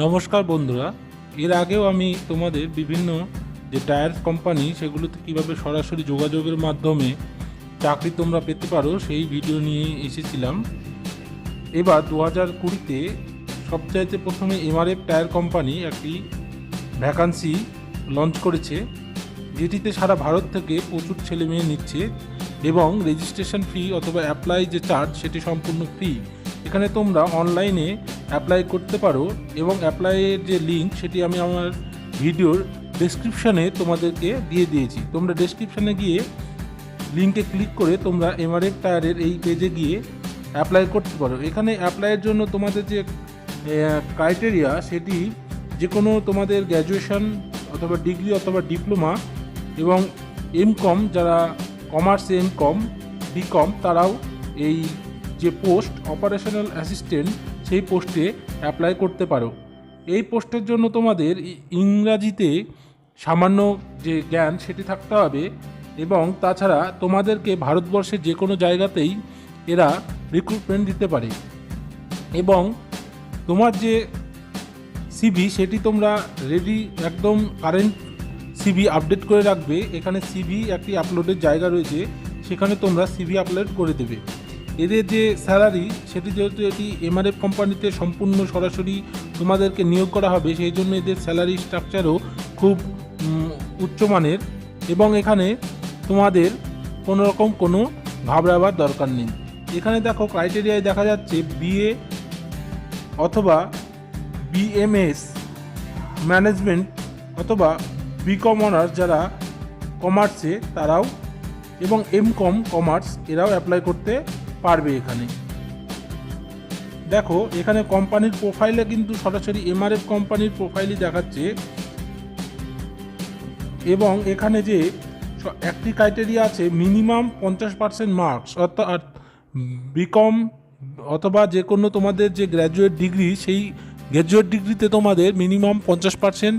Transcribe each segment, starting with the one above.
নমস্কার বন্ধুরা, এর আগেও আমি তোমাদের বিভিন্ন যে টায়ার কোম্পানি সেগুলোতে কিভাবে সরাসরি যোগাযোগের মাধ্যমে চাকরি তোমরা পেতে পারো সেই ভিডিও নিয়ে এসেছিলাম। এবার 2020-তে সবচাইতে প্রথমে এমআরএফ টায়ার কোম্পানি একটি ভ্যাকান্সি লঞ্চ করেছে, যেটিতে সারা ভারত থেকে প্রচুর ছেলে মেয়ে নিচ্ছে এবং রেজিস্ট্রেশন ফি অথবা অ্যাপ্লাই যে চার্জ সেটি সম্পূর্ণ ফ্রি। এখানে তোমরা অনলাইনে অ্যাপ্লাই করতে পারো এবং অ্যাপ্লাইয়ের যে লিঙ্ক সেটি আমি আমার ভিডিওর ডেসক্রিপশানে তোমাদেরকে দিয়ে দিয়েছি। তোমরা ডেসক্রিপশানে গিয়ে লিঙ্কে ক্লিক করে তোমরা এমআরএফ টায়ারের এই পেজে গিয়ে অ্যাপ্লাই করতে পারো। এখানে অ্যাপ্লাইয়ের জন্য তোমাদের যে ক্রাইটেরিয়া সেটি যে কোনো তোমাদের গ্র্যাজুয়েশন অথবা ডিগ্রি অথবা ডিপ্লোমা এবং এমকম, যারা কমার্স এমকম বিকম তারাও এই যে পোস্ট অপারেশনাল অ্যাসিস্ট্যান্ট সেই পোস্টে অ্যাপ্লাই করতে পারো। এই পোস্টের জন্য তোমাদের ইংরাজিতে সামান্য যে জ্ঞান সেটি থাকতে হবে এবং তাছাড়া তোমাদেরকে ভারতবর্ষের যে কোনো জায়গাতেই এরা রিক্রুটমেন্ট দিতে পারে এবং তোমার যে সিভি সেটি তোমরা রেডি একদম কারেন্ট সিভি আপডেট করে রাখবে। এখানে সিভি একটি আপলোডের জায়গা রয়েছে, সেখানে তোমরা সিভি আপলোড করে দেবে। এদের যে স্যালারি সেটি যেহেতু এটি এমআরএফ কোম্পানিতে সম্পূর্ণ সরাসরি তোমাদেরকে নিয়োগ করা হবে, সেই জন্য এদের স্যালারি স্ট্রাকচারও খুব উচ্চমানের এবং এখানে তোমাদের কোনো রকম কোনো ঘাবড়াবার দরকার নেই। এখানে দেখো ক্রাইটেরিয়ায় দেখা যাচ্ছে বিএ অথবা বিএমএস ম্যানেজমেন্ট অথবা বিকম অনার্স যারা কমার্সে তারাও এবং এমকম কমার্স এরাও অ্যাপ্লাই করতে পারবে। এখানে দেখো এখানে কোম্পানির প্রোফাইলে কিন্তু সরাসরি এমআরএফ কোম্পানির প্রোফাইলই দেখাচ্ছে এবং এখানে যে একটি ক্রাইটেরিয়া আছে মিনিমাম 50% মার্কস, অর্থাৎ বিকম অথবা যে কোনো তোমাদের যে গ্র্যাজুয়েট ডিগ্রি সেই গ্র্যাজুয়েট ডিগ্রিতে তোমাদের মিনিমাম 50%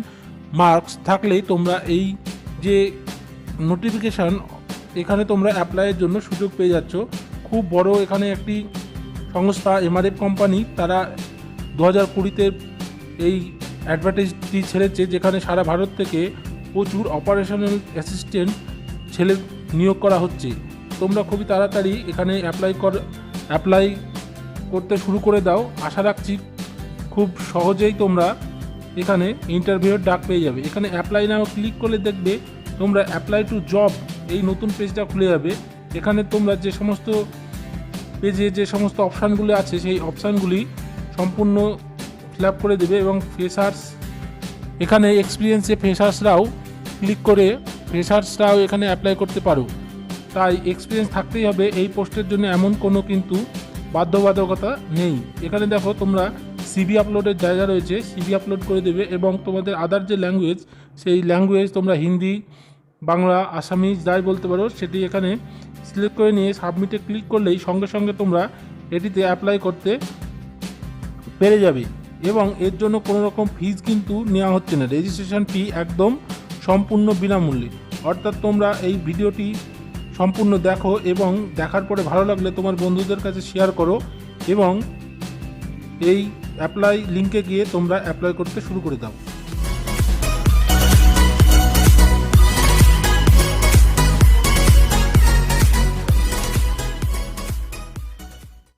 মার্কস থাকলেই তোমরা এই যে নোটিফিকেশান এখানে তোমরা অ্যাপ্লাইয়ের জন্য সুযোগ পেয়ে যাচ্ছ। খুব বড় এখানে একটি সংস্থা এমআরএফ কোম্পানি, তারা 2020-তে এই অ্যাডভার্টাইজটি ছেড়েছে, যেখানে সারা ভারত থেকে প্রচুর অপারেশনাল অ্যাসিস্ট্যান্ট ছেলে নিয়োগ করা হচ্ছে। তোমরা খুবই তাড়াতাড়ি এখানে অ্যাপ্লাই করতে শুরু করে দাও। আশা রাখছি খুব সহজেই তোমরা এখানে ইন্টারভিউয়ের ডাক পেয়ে যাবে। এখানে অ্যাপ্লাই নাও ক্লিক করলে দেখবে তোমরা অ্যাপ্লাই টু জব এই নতুন পেজটা খুলে যাবে। এখানে তোমরা যে সমস্ত পেজে যে সমস্ত অপশানগুলি আছে সেই অপশানগুলি সম্পূর্ণ ফিল আপ করে দেবে এবং ফ্রেশার্স এখানে এক্সপিরিয়েন্সে ফ্রেশার্সরাও ক্লিক করে ফ্রেশার্সরাও এখানে অ্যাপ্লাই করতে পারো। তাই এক্সপিরিয়েন্স থাকতেই হবে এই পোস্টের জন্য, এমন কোনো কিন্তু বাধ্যবাধকতা নেই। এখানে দেখো তোমরা সিভি আপলোডের জায়গা রয়েছে, সিভি আপলোড করে দেবে এবং তোমাদের আদার যে ল্যাঙ্গুয়েজ সেই ল্যাঙ্গুয়েজ তোমরা হিন্দি, বাংলা, আসামিজ যাই বলতে পারো সেটি এখানে সিলেক্ট করে নিয়ে সাবমিটে ক্লিক করলেই সঙ্গে সঙ্গে তোমরা এটিতে অ্যাপ্লাই করতে পেরে যাবে এবং এর জন্য কোনো রকম ফিজ কিন্তু নেওয়া হচ্ছে না। রেজিস্ট্রেশন ফি একদম সম্পূর্ণ বিনামূল্যে। অর্থাৎ তোমরা এই ভিডিওটি সম্পূর্ণ দেখো এবং দেখার পরে ভালো লাগলে তোমার বন্ধুদের কাছে শেয়ার করো এবং এই অ্যাপ্লাই লিঙ্কে গিয়ে তোমরা অ্যাপ্লাই করতে শুরু করে দাও।